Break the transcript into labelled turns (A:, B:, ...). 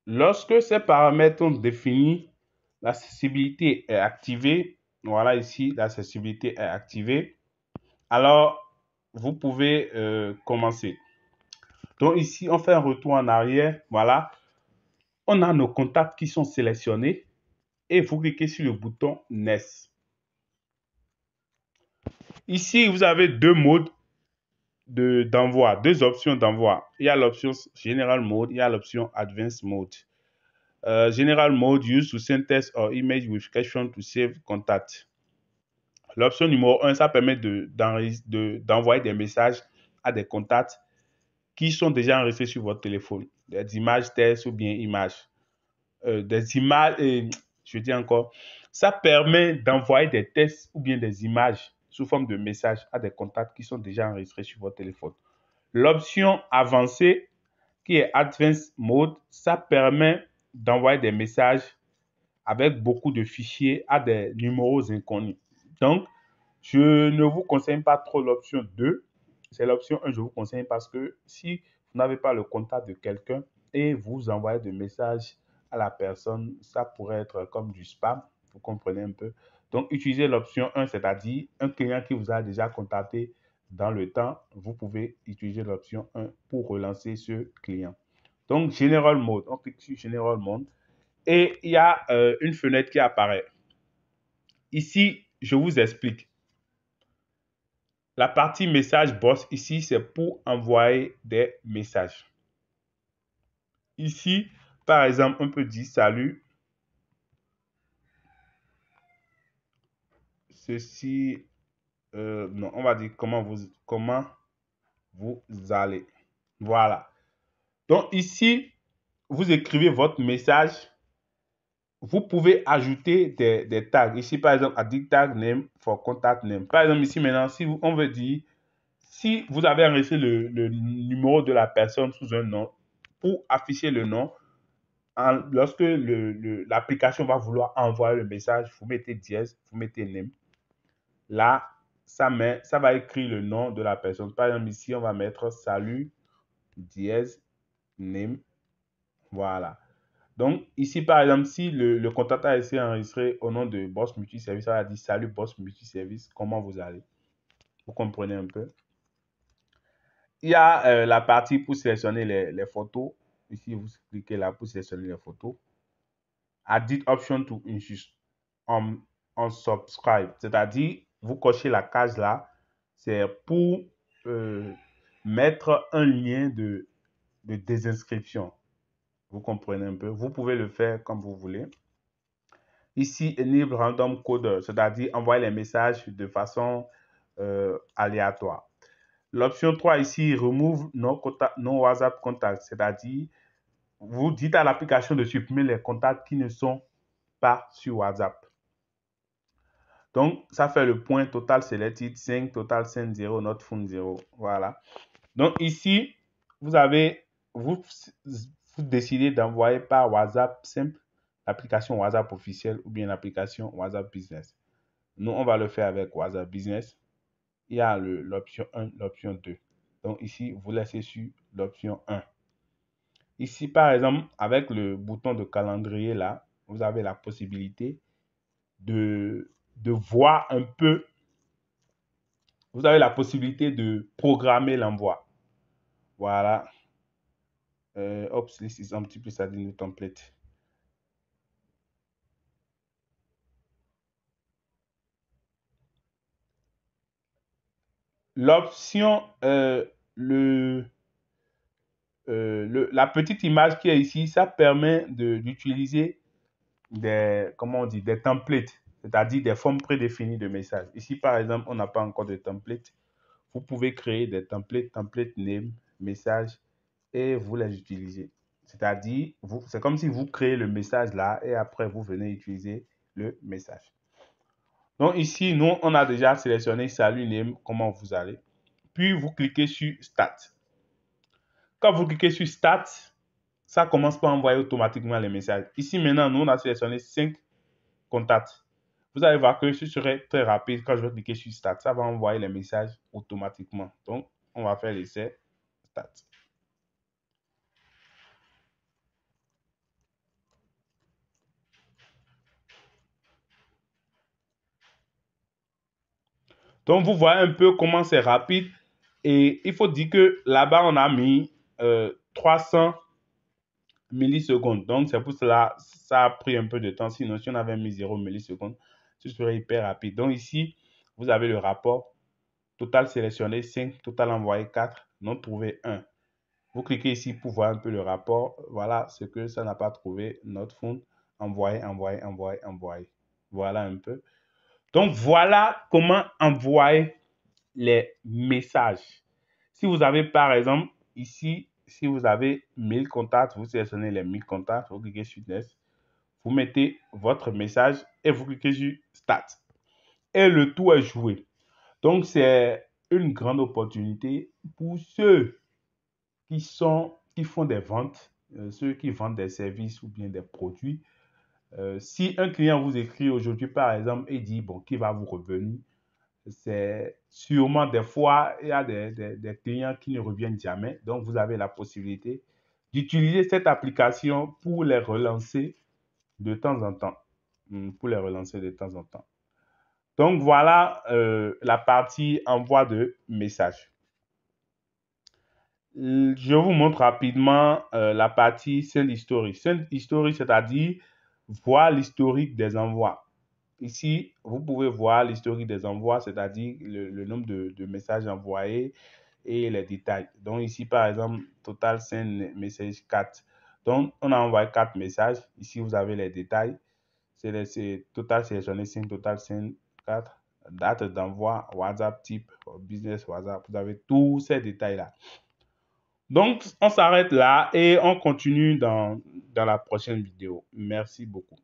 A: lorsque ces paramètres sont définis, l'accessibilité est activée. Voilà, ici, l'accessibilité est activée. Alors, vous pouvez commencer. Donc ici, on fait un retour en arrière. Voilà, on a nos contacts qui sont sélectionnés et vous cliquez sur le bouton NES. Ici, vous avez deux modes d'envoi, deux options d'envoi. Il y a l'option General Mode, il y a l'option Advanced Mode. General Mode use to send text or image with caption to save contact. L'option numéro 1, ça permet d'envoyer des messages à des contacts qui sont déjà enregistrés sur votre téléphone. Des images, textes ou bien images. Des images, je dis encore, ça permet d'envoyer des textes ou bien des images sous forme de messages à des contacts qui sont déjà enregistrés sur votre téléphone. L'option avancée, qui est Advanced Mode, ça permet d'envoyer des messages avec beaucoup de fichiers à des numéros inconnus. Donc, je ne vous conseille pas trop l'option 2. C'est l'option 1, je vous conseille parce que si vous n'avez pas le contact de quelqu'un et vous envoyez des messages à la personne, ça pourrait être comme du spam. Vous comprenez un peu. Donc, utilisez l'option 1, c'est-à-dire un client qui vous a déjà contacté dans le temps, vous pouvez utiliser l'option 1 pour relancer ce client. Donc, General Mode, on clique sur General Mode et il y a une fenêtre qui apparaît. Ici, je vous explique. La partie message box ici, c'est pour envoyer des messages. Ici, par exemple, on peut dire salut. Ceci, non, on va dire comment vous allez. Voilà. Donc ici, vous écrivez votre message. Vous pouvez ajouter des tags. Ici, par exemple, add tag name for contact name. Par exemple, ici maintenant, si on veut dire, si vous avez enregistré le numéro de la personne sous un nom, pour afficher le nom, lorsque l'application va vouloir envoyer le message, vous mettez dièse, vous mettez name. Là, ça va écrire le nom de la personne. Par exemple, ici, on va mettre salut, dièse, name. Voilà. Donc, ici, par exemple, si le contact a été enregistré au nom de Boss Multiservice, ça va dire salut Boss Multiservice, comment vous allez? Vous comprenez un peu? Il y a la partie pour sélectionner les photos. Ici, vous cliquez là pour sélectionner les photos. Add option to insist on subscribe, c'est-à-dire vous cochez la case là, c'est pour mettre un lien de désinscription. Vous comprenez un peu? Vous pouvez le faire comme vous voulez. Ici, enable random coder, c'est-à-dire envoyer les messages de façon aléatoire. L'option 3 ici, remove no WhatsApp contacts, c'est-à-dire vous dites à l'application de supprimer les contacts qui ne sont pas sur WhatsApp. Donc, ça fait le point total selected 5, total send 0, not found 0. Voilà. Donc, ici, vous décidez d'envoyer par WhatsApp simple, l'application WhatsApp officielle ou bien l'application WhatsApp Business. Nous, on va le faire avec WhatsApp Business. Il y a l'option 1, l'option 2. Donc, ici, vous laissez sur l'option 1. Ici, par exemple, avec le bouton de calendrier là, vous avez la possibilité de voir un peu. Vous avez la possibilité de programmer l'envoi. Voilà. Oops, this is un petit peu ça new template. L'option, la petite image qui est ici, ça permet d'utiliser des templates, c'est-à-dire des formes prédéfinies de messages. Ici, par exemple, on n'a pas encore de template. Vous pouvez créer des templates, template name, message, et vous les utilisez. C'est-à-dire, c'est comme si vous créez le message là, et après, vous venez utiliser le message. Donc ici, nous, on a déjà sélectionné salut name, comment vous allez. Puis, vous cliquez sur Start. Quand vous cliquez sur Start, ça commence par envoyer automatiquement les messages. Ici, maintenant, nous, on a sélectionné 5 contacts. Vous allez voir que ce serait très rapide. Quand je vais cliquer sur Start, ça va envoyer les messages automatiquement. Donc, on va faire l'essai Start. Donc, vous voyez un peu comment c'est rapide. Et il faut dire que là-bas, on a mis 300 millisecondes. Donc, c'est pour cela ça a pris un peu de temps. Sinon, si on avait mis 0 millisecondes, ce serait hyper rapide. Donc, ici, vous avez le rapport. Total sélectionné 5, total envoyé 4, non trouvé 1. Vous cliquez ici pour voir un peu le rapport. Voilà ce que ça n'a pas trouvé. Not found. Envoyé, envoyé, envoyé, envoyé. Voilà un peu. Donc, voilà comment envoyer les messages. Si vous avez, par exemple, ici, si vous avez 1000 contacts, vous sélectionnez les 1000 contacts, vous cliquez sur Next, vous mettez votre message et vous cliquez sur Start. Et le tout est joué. Donc, c'est une grande opportunité pour ceux qui font des ventes, ceux qui vendent des services ou bien des produits. Si un client vous écrit aujourd'hui, par exemple, et dit, bon, qui va vous revenir, c'est sûrement des fois, il y a des clients qui ne reviennent jamais. Donc, vous avez la possibilité d'utiliser cette application pour les relancer de temps en temps. Pour les relancer de temps en temps. Donc, voilà la partie envoi de messages. Je vous montre rapidement la partie Send History. Send History, c'est-à-dire voir l'historique des envois. Ici, vous pouvez voir l'historique des envois, c'est-à-dire le nombre de messages envoyés et les détails. Donc ici, par exemple, total send message 4. Donc, on a envoyé 4 messages. Ici, vous avez les détails. C'est total sélectionné 5, total send 4. Date d'envoi, WhatsApp type, business WhatsApp. Vous avez tous ces détails-là. Donc, on s'arrête là et on continue dans la prochaine vidéo. Merci beaucoup.